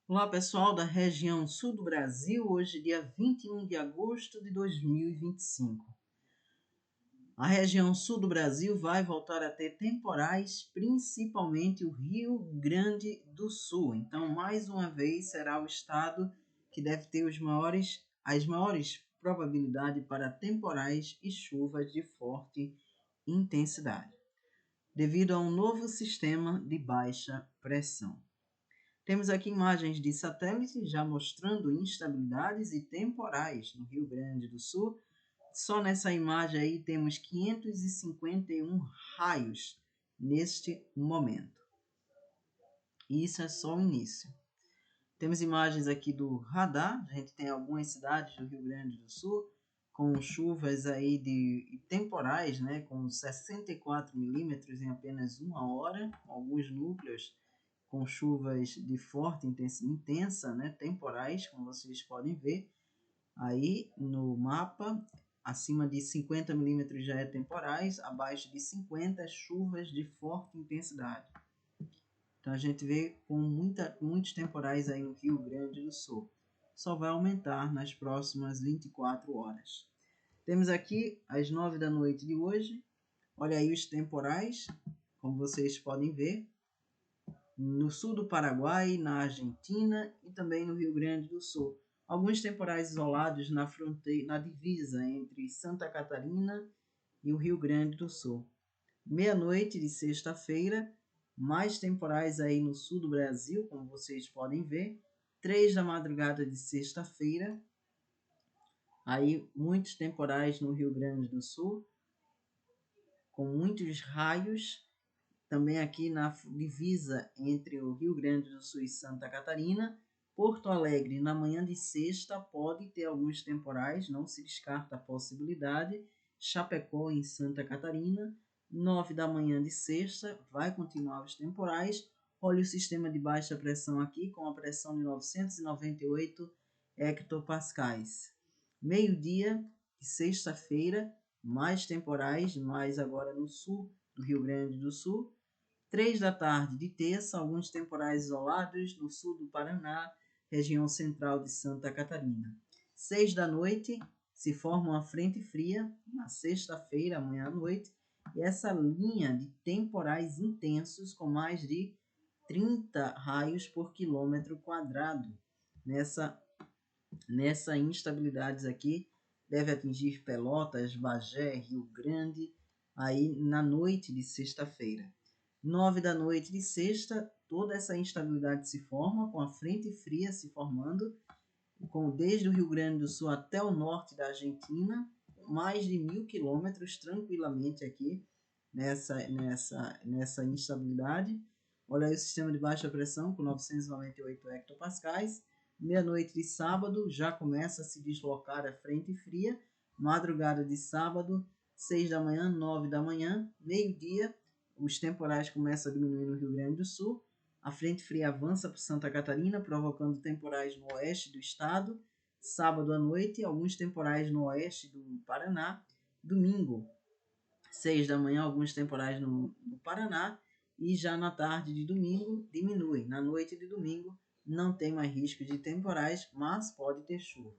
Olá pessoal da região sul do Brasil, hoje dia 21 de agosto de 2025. A região sul do Brasil vai voltar a ter temporais, principalmente o Rio Grande do Sul. Então, mais uma vez, será o estado que deve ter as maiores probabilidades para temporais e chuvas de forte intensidade, devido a um novo sistema de baixa pressão. Temos aqui imagens de satélite já mostrando instabilidades e temporais no Rio Grande do Sul. Só nessa imagem aí temos 551 raios neste momento. E isso é só o início. Temos imagens aqui do radar. A gente tem algumas cidades do Rio Grande do Sul com chuvas aí de temporais, né, com 64 milímetros em apenas uma hora, alguns núcleos com chuvas de forte intensa, né, temporais, como vocês podem ver aí no mapa. Acima de 50 milímetros já é temporais, abaixo de 50 chuvas de forte intensidade. Então a gente vê com muitos temporais aí no Rio Grande do Sul. Só vai aumentar nas próximas 24 horas. Temos aqui às 9 da noite de hoje, olha aí os temporais, como vocês podem ver, no sul do Paraguai, na Argentina e também no Rio Grande do Sul. Alguns temporais isolados na fronteira, na divisa entre Santa Catarina e o Rio Grande do Sul. Meia-noite de sexta-feira, mais temporais aí no sul do Brasil, como vocês podem ver. 3 da madrugada de sexta-feira, aí muitos temporais no Rio Grande do Sul, com muitos raios. Também aqui na divisa entre o Rio Grande do Sul e Santa Catarina. Porto Alegre, na manhã de sexta, pode ter alguns temporais, não se descarta a possibilidade. Chapecó, em Santa Catarina, 9 da manhã de sexta, vai continuar os temporais. Olha o sistema de baixa pressão aqui, com a pressão de 998 hectopascais. Meio-dia de sexta-feira, mais temporais, mais agora no sul do Rio Grande do Sul. 3 da tarde de terça, alguns temporais isolados no sul do Paraná, região central de Santa Catarina. 6 da noite, se forma uma frente fria, na sexta-feira, amanhã à noite, e essa linha de temporais intensos com mais de 30 raios por quilômetro quadrado. Nessa instabilidades aqui, deve atingir Pelotas, Bagé, Rio Grande, aí na noite de sexta-feira. 9 da noite de sexta, toda essa instabilidade se forma, com a frente fria se formando, desde o Rio Grande do Sul até o norte da Argentina, mais de 1.000 quilômetros tranquilamente aqui nessa instabilidade. Olha aí o sistema de baixa pressão com 998 hectopascais. Meia-noite de sábado já começa a se deslocar a frente fria. Madrugada de sábado, 6 da manhã, 9 da manhã, meio-dia, os temporais começam a diminuir no Rio Grande do Sul. A frente fria avança para Santa Catarina, provocando temporais no oeste do estado. Sábado à noite, alguns temporais no oeste do Paraná. Domingo, 6 da manhã, alguns temporais no Paraná. E já na tarde de domingo, diminui. Na noite de domingo, não tem mais risco de temporais, mas pode ter chuva.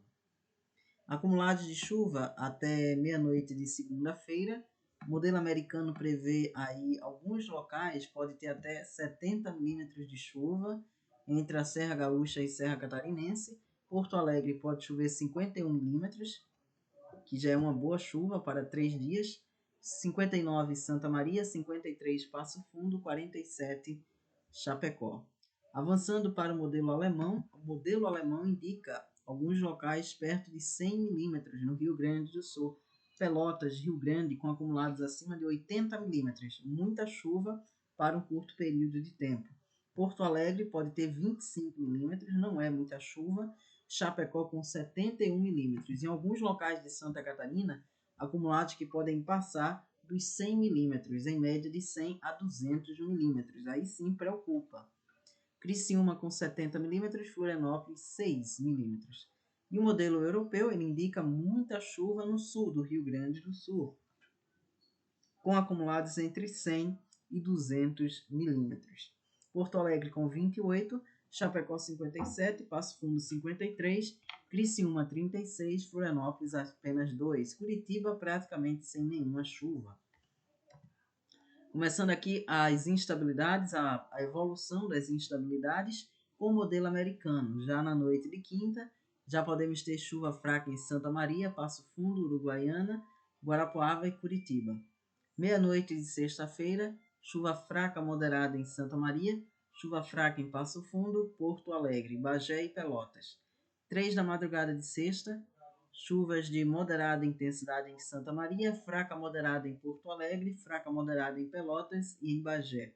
Acumulados de chuva até meia-noite de segunda-feira. O modelo americano prevê aí alguns locais, pode ter até 70 milímetros de chuva entre a Serra Gaúcha e Serra Catarinense. Porto Alegre pode chover 51 milímetros, que já é uma boa chuva para 3 dias. 59 Santa Maria, 53 Passo Fundo, 47 Chapecó. Avançando para o modelo alemão indica alguns locais perto de 100 milímetros no Rio Grande do Sul. Pelotas, Rio Grande, com acumulados acima de 80 milímetros. Muita chuva para um curto período de tempo. Porto Alegre pode ter 25 milímetros, não é muita chuva. Chapecó com 71 milímetros. Em alguns locais de Santa Catarina, acumulados que podem passar dos 100 milímetros, em média de 100 a 200 milímetros. Aí sim preocupa. Criciúma com 70 milímetros, Florianópolis 6 milímetros. E o modelo europeu ele indica muita chuva no sul do Rio Grande do Sul, com acumulados entre 100 e 200 milímetros. Porto Alegre com 28, Chapecó 57, Passo Fundo 53, Criciúma 36, Florianópolis apenas 2, Curitiba praticamente sem nenhuma chuva. Começando aqui as instabilidades, a evolução das instabilidades com o modelo americano. Já na noite de quinta, já podemos ter chuva fraca em Santa Maria, Passo Fundo, Uruguaiana, Guarapuava e Curitiba. Meia-noite de sexta-feira, chuva fraca moderada em Santa Maria, chuva fraca em Passo Fundo, Porto Alegre, Bagé e Pelotas. 3 da madrugada de sexta, chuvas de moderada intensidade em Santa Maria, fraca moderada em Porto Alegre, fraca moderada em Pelotas e em Bagé.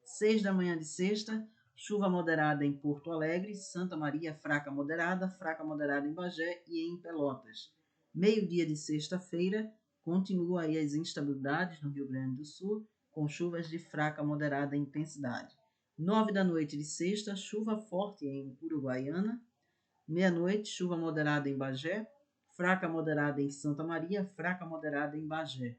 6 da manhã de sexta, chuva moderada em Porto Alegre, Santa Maria, fraca moderada em Bagé e em Pelotas. Meio-dia de sexta-feira, continua aí as instabilidades no Rio Grande do Sul, com chuvas de fraca moderada intensidade. 9 da noite de sexta, chuva forte em Uruguaiana. Meia-noite, chuva moderada em Bagé, fraca moderada em Santa Maria, fraca moderada em Bagé.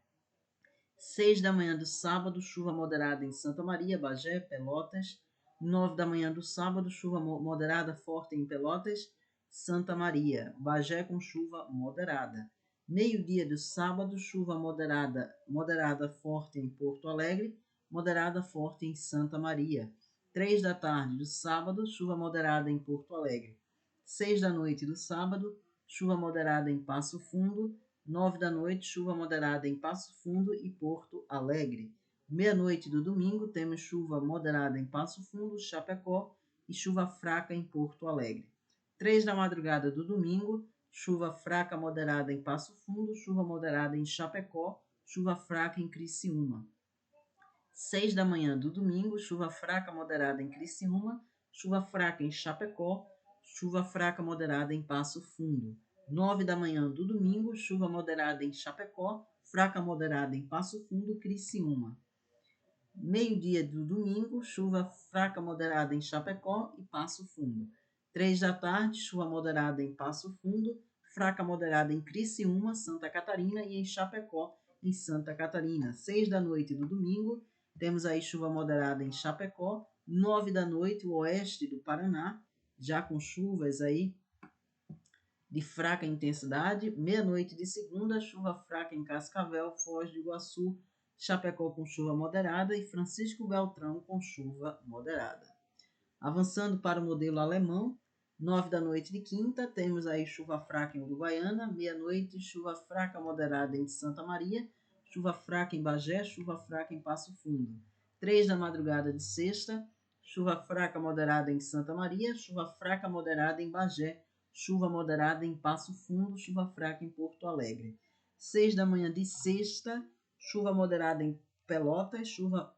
6 da manhã do sábado, chuva moderada em Santa Maria, Bagé, Pelotas. 9 da manhã do sábado, chuva moderada forte em Pelotas, Santa Maria, Bagé com chuva moderada. Meio-dia do sábado, chuva moderada forte em Porto Alegre, moderada forte em Santa Maria. 3 da tarde do sábado, chuva moderada em Porto Alegre. 6 da noite do sábado, chuva moderada em Passo Fundo. 9 da noite, chuva moderada em Passo Fundo e Porto Alegre. Meia-noite do domingo, temos chuva moderada em Passo Fundo, Chapecó e chuva fraca em Porto Alegre. 3 da madrugada do domingo, chuva fraca moderada em Passo Fundo, chuva moderada em Chapecó, chuva fraca em Criciúma. 6 da manhã do domingo, chuva fraca moderada em Criciúma, chuva fraca em Chapecó, chuva fraca moderada em Passo Fundo. 9 da manhã do domingo, chuva moderada em Chapecó, fraca moderada em Passo Fundo, Criciúma. Meio-dia do domingo, chuva fraca moderada em Chapecó e Passo Fundo. 3 da tarde, chuva moderada em Passo Fundo, fraca moderada em Criciúma, Santa Catarina e em Chapecó, em Santa Catarina. 6 da noite do domingo, temos aí chuva moderada em Chapecó. 9 da noite, o oeste do Paraná, já com chuvas aí de fraca intensidade. Meia-noite de segunda, chuva fraca em Cascavel, Foz do Iguaçu, Chapecó com chuva moderada e Francisco Beltrão com chuva moderada. Avançando para o modelo alemão, 9 da noite de quinta, temos aí chuva fraca em Uruguaiana. Meia-noite, chuva fraca moderada em Santa Maria, chuva fraca em Bagé, chuva fraca em Passo Fundo. 3 da madrugada de sexta, chuva fraca moderada em Santa Maria, chuva fraca moderada em Bagé, chuva moderada em Passo Fundo, chuva fraca em Porto Alegre. 6 da manhã de sexta, chuva moderada em Pelotas, chuva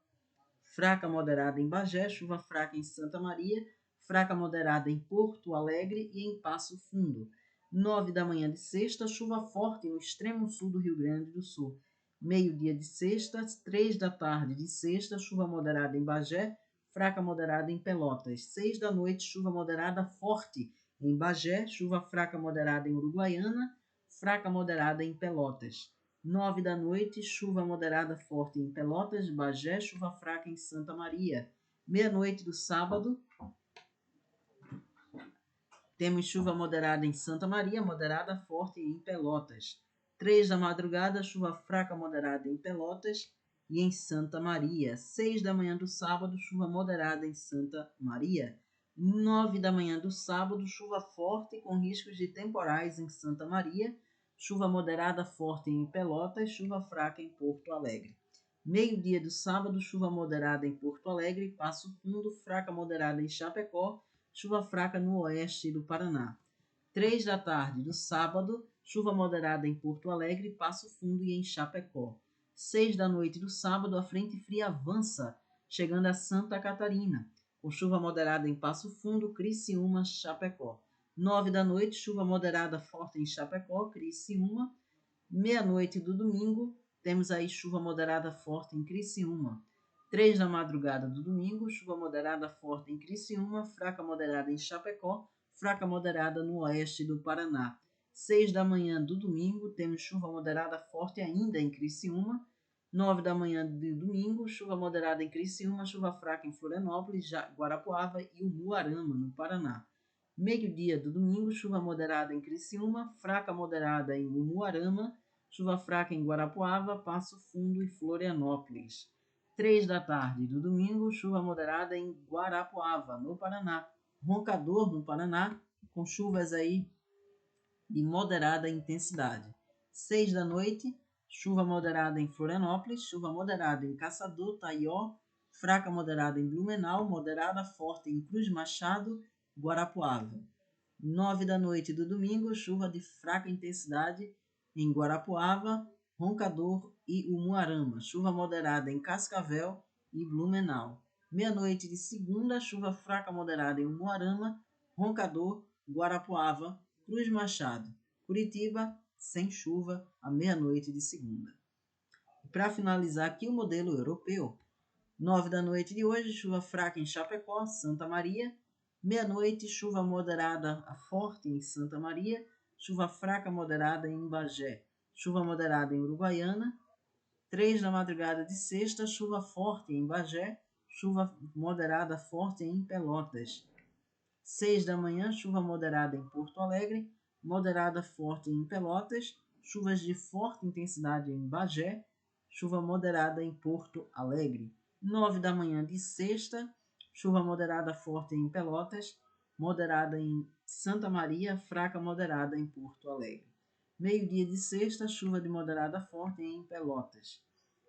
fraca moderada em Bagé, chuva fraca em Santa Maria, fraca moderada em Porto Alegre e em Passo Fundo. 9 da manhã de sexta, chuva forte no extremo sul do Rio Grande do Sul. Meio-dia de sexta, 3 da tarde de sexta, chuva moderada em Bagé, fraca moderada em Pelotas. 6 da noite, chuva moderada forte em Bagé, chuva fraca moderada em Uruguaiana, fraca moderada em Pelotas. 9 da noite, chuva moderada forte em Pelotas, Bagé, chuva fraca em Santa Maria. Meia-noite do sábado, temos chuva moderada em Santa Maria, moderada forte em Pelotas. 3 da madrugada, chuva fraca moderada em Pelotas e em Santa Maria. 6 da manhã do sábado, chuva moderada em Santa Maria. 9 da manhã do sábado, chuva forte com riscos de temporais em Santa Maria, chuva moderada forte em Pelotas, chuva fraca em Porto Alegre. Meio-dia do sábado, chuva moderada em Porto Alegre, Passo Fundo, fraca moderada em Chapecó, chuva fraca no oeste do Paraná. 3 da tarde do sábado, chuva moderada em Porto Alegre, Passo Fundo e em Chapecó. 6 da noite do sábado, a frente fria avança, chegando a Santa Catarina, com chuva moderada em Passo Fundo, Criciúma, Chapecó. 9 da noite, chuva moderada forte em Chapecó, Criciúma. Meia-noite do domingo, temos aí chuva moderada forte em Criciúma. 3 da madrugada do domingo, chuva moderada forte em Criciúma, fraca moderada em Chapecó, fraca moderada no oeste do Paraná. 6 da manhã do domingo, temos chuva moderada forte ainda em Criciúma. 9 da manhã de domingo, chuva moderada em Criciúma, chuva fraca em Florianópolis, Guarapuava e Umuarama, no Paraná. Meio-dia do domingo, chuva moderada em Criciúma, fraca moderada em Umuarama, chuva fraca em Guarapuava, Passo Fundo e Florianópolis. 3 da tarde do domingo, chuva moderada em Guarapuava, no Paraná. Roncador, no Paraná, com chuvas aí de moderada intensidade. 6 da noite, chuva moderada em Florianópolis, chuva moderada em Caçador, Taió, fraca moderada em Blumenau, moderada forte em Cruz Machado, Guarapuava. 9 da noite do domingo, chuva de fraca intensidade em Guarapuava, Roncador e Umuarama, chuva moderada em Cascavel e Blumenau. Meia-noite de segunda, chuva fraca moderada em Umuarama, Roncador, Guarapuava, Cruz Machado, Curitiba, sem chuva, à meia-noite de segunda. Para finalizar aqui o modelo europeu. 9 da noite de hoje, chuva fraca em Chapecó, Santa Maria. Meia-noite, chuva moderada a forte em Santa Maria. Chuva fraca moderada em Bagé. Chuva moderada em Uruguaiana. 3 da madrugada de sexta, chuva forte em Bagé. Chuva moderada forte em Pelotas. 6 da manhã, chuva moderada em Porto Alegre. Moderada forte em Pelotas. Chuvas de forte intensidade em Bagé. Chuva moderada em Porto Alegre. 9 da manhã de sexta, chuva moderada forte em Pelotas, moderada em Santa Maria, fraca moderada em Porto Alegre. Meio-dia de sexta, chuva de moderada forte em Pelotas.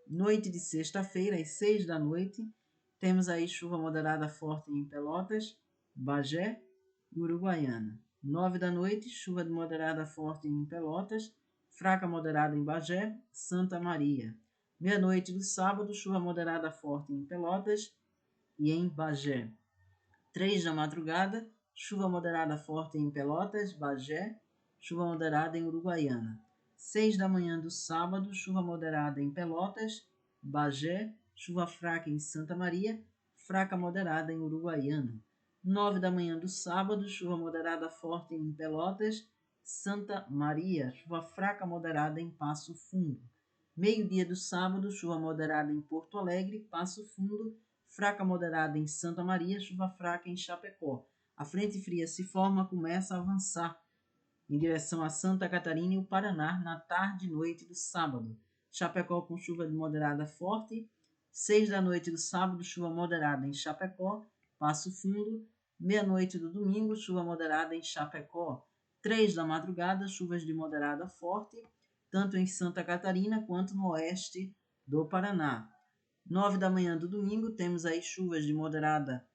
Noite de sexta-feira, às 6 da noite, temos aí chuva moderada forte em Pelotas, Bagé e Uruguaiana. 9 da noite, chuva de moderada forte em Pelotas, fraca moderada em Bagé, Santa Maria. Meia-noite do sábado, chuva moderada forte em Pelotas e em Bagé. 3 da madrugada, chuva moderada forte em Pelotas, Bagé, chuva moderada em Uruguaiana. 6 da manhã do sábado, chuva moderada em Pelotas, Bagé, chuva fraca em Santa Maria, fraca moderada em Uruguaiana. 9 da manhã do sábado, chuva moderada forte em Pelotas, Santa Maria, chuva fraca moderada em Passo Fundo. Meio-dia do sábado, chuva moderada em Porto Alegre, Passo Fundo, fraca moderada em Santa Maria, chuva fraca em Chapecó. A frente fria se forma, começa a avançar em direção a Santa Catarina e o Paraná na tarde e noite do sábado. Chapecó com chuva de moderada forte. 6 da noite do sábado, chuva moderada em Chapecó, Passo Fundo. Meia-noite do domingo, chuva moderada em Chapecó. 3 da madrugada, chuvas de moderada forte, tanto em Santa Catarina quanto no oeste do Paraná. 9 da manhã do domingo, temos aí chuvas de moderada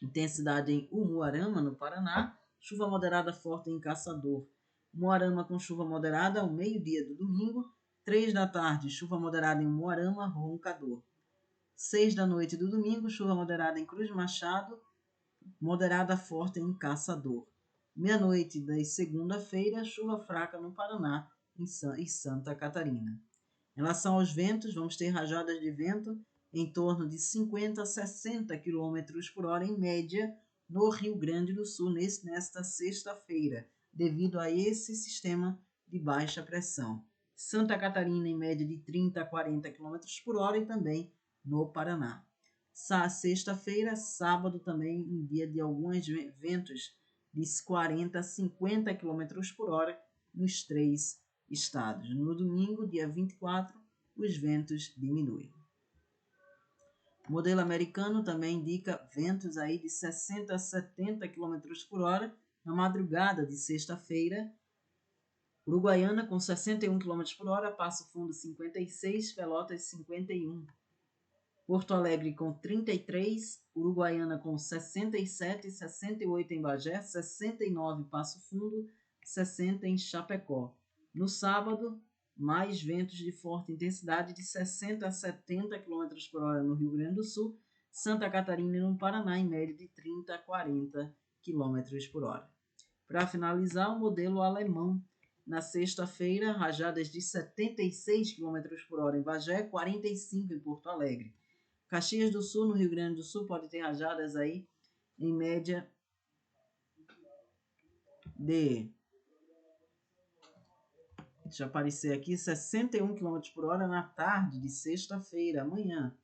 intensidade em Umuarama, no Paraná, chuva moderada forte em Caçador. Umuarama com chuva moderada ao meio-dia do domingo. 3 da tarde, chuva moderada em Umuarama, Roncador. 6 da noite do domingo, chuva moderada em Cruz Machado, moderada forte em Caçador. Meia-noite da segunda-feira, chuva fraca no Paraná e Santa Catarina. Em relação aos ventos, vamos ter rajadas de vento em torno de 50 a 60 km por hora em média no Rio Grande do Sul nesta sexta-feira, devido a esse sistema de baixa pressão. Santa Catarina em média de 30 a 40 km por hora e também no Paraná. Sexta-feira, sábado também, um dia de alguns ventos de 40 a 50 km por hora nos três estados. No domingo, dia 24, os ventos diminuem. O modelo americano também indica ventos aí de 60 a 70 km por hora na madrugada de sexta-feira. Uruguaiana com 61 km por hora, Passo Fundo 56, Pelotas 51. Porto Alegre com 33, Uruguaiana com 67, 68 em Bagé, 69 Passo Fundo, 60 em Chapecó. No sábado, mais ventos de forte intensidade de 60 a 70 km por hora no Rio Grande do Sul, Santa Catarina e no Paraná em média de 30 a 40 km por hora. Para finalizar, o modelo alemão. Na sexta-feira, rajadas de 76 km por hora em Bagé, 45 em Porto Alegre. Caxias do Sul, no Rio Grande do Sul, pode ter rajadas aí em média de Deixa aparecer aqui 61 km por hora na tarde de sexta-feira, amanhã.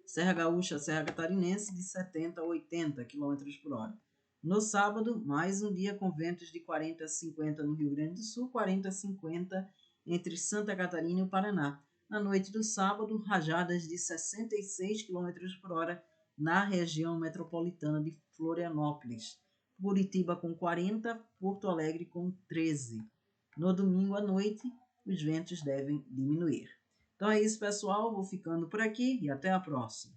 Serra Gaúcha, Serra Catarinense, de 70 a 80 km por hora. No sábado, mais um dia com ventos de 40 a 50 no Rio Grande do Sul, 40 a 50 entre Santa Catarina e o Paraná. Na noite do sábado, rajadas de 66 km por hora na região metropolitana de Florianópolis. Curitiba com 40, Porto Alegre com 13. No domingo à noite, os ventos devem diminuir. Então é isso, pessoal. Vou ficando por aqui e até a próxima.